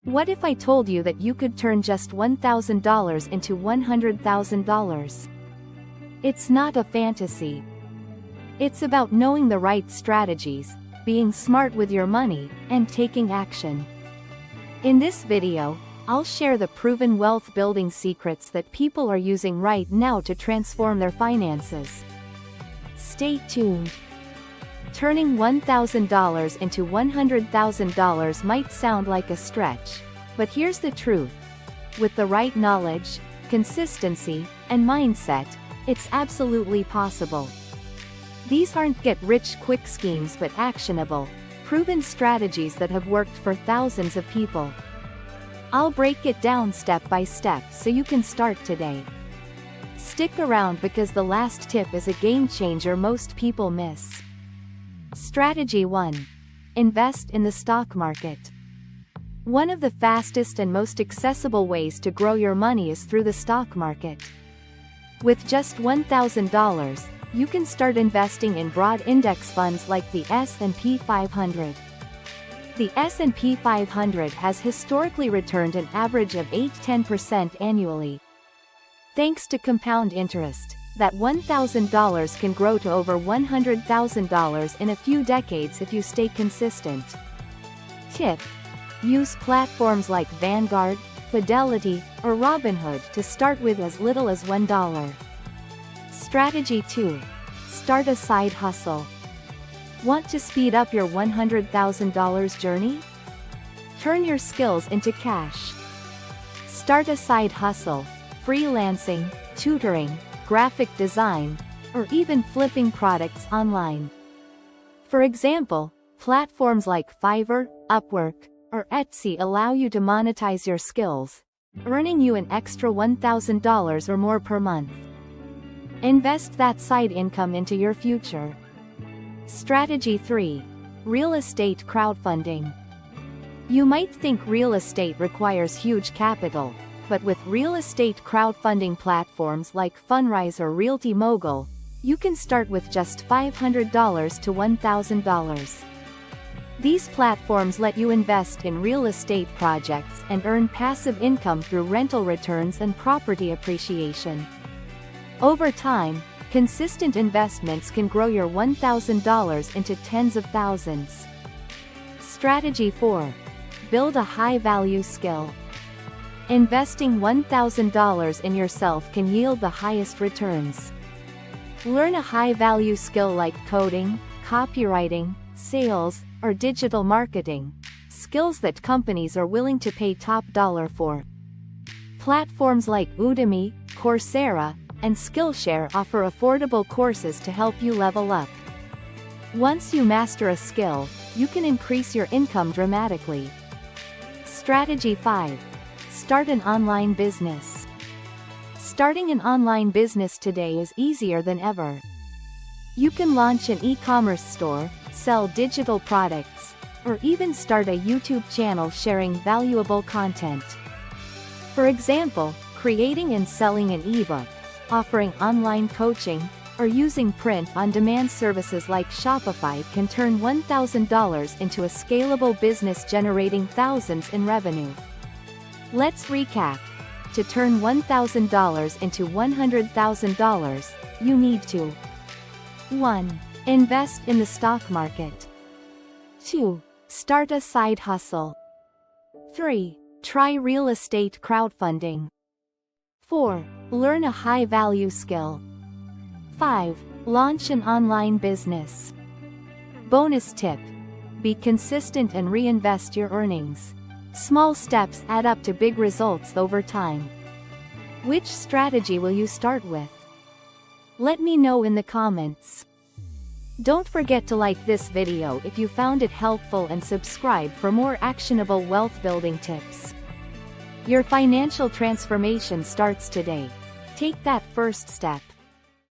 What if I told you that you could turn just $1,000 into $100,000? It's not a fantasy. It's about knowing the right strategies, being smart with your money, and taking action. In this video, I'll share the proven wealth-building secrets that people are using right now to transform their finances. Stay tuned. Turning $1,000 into $100,000 might sound like a stretch, but here's the truth. With the right knowledge, consistency, and mindset, it's absolutely possible. These aren't get-rich-quick schemes but actionable, proven strategies that have worked for thousands of people. I'll break it down step by step so you can start today. Stick around because the last tip is a game changer most people miss. Strategy 1. Invest in the stock market. One of the fastest and most accessible ways to grow your money is through the stock market. With just $1,000, you can start investing in broad index funds like the S&P 500. The S&P 500 has historically returned an average of 8–10% annually. Thanks to compound interest, that $1,000 can grow to over $100,000 in a few decades if you stay consistent. Tip: use platforms like Vanguard, Fidelity, or Robinhood to start with as little as $1. Strategy 2. Start a side hustle. Want to speed up your $100,000 journey? Turn your skills into cash. Start a side hustle, freelancing, tutoring, graphic design, or even flipping products online. For example, platforms like Fiverr, Upwork, or Etsy allow you to monetize your skills, earning you an extra $1,000 or more per month. Invest that side income into your future. Strategy 3. Real estate crowdfunding. You might think real estate requires huge capital, but with real estate crowdfunding platforms like Fundrise or Realty Mogul, you can start with just $500 to $1,000. These platforms let you invest in real estate projects and earn passive income through rental returns and property appreciation. Over time, consistent investments can grow your $1,000 into tens of thousands. Strategy 4. Build a high-value skill. Investing $1,000 in yourself can yield the highest returns. Learn a high-value skill like coding, copywriting, sales, or digital marketing, skills that companies are willing to pay top dollar for. Platforms like Udemy, Coursera, and Skillshare offer affordable courses to help you level up. Once you master a skill, you can increase your income dramatically. Strategy 5. Start an online business. Starting an online business today is easier than ever. You can launch an e-commerce store, sell digital products, or even start a YouTube channel sharing valuable content. For example, creating and selling an ebook, offering online coaching, or using print-on-demand services like Shopify can turn $1,000 into a scalable business generating thousands in revenue. Let's recap. To turn $1,000 into $100,000, you need to 1. Invest in the stock market. 2. Start a side hustle. 3. Try real estate crowdfunding. 4. Learn a high-value skill. 5. Launch an online business. Bonus tip: be consistent and reinvest your earnings. Small steps add up to big results over time. Which strategy will you start with? Let me know in the comments. Don't forget to like this video if you found it helpful and subscribe for more actionable wealth-building tips. Your financial transformation starts today. Take that first step.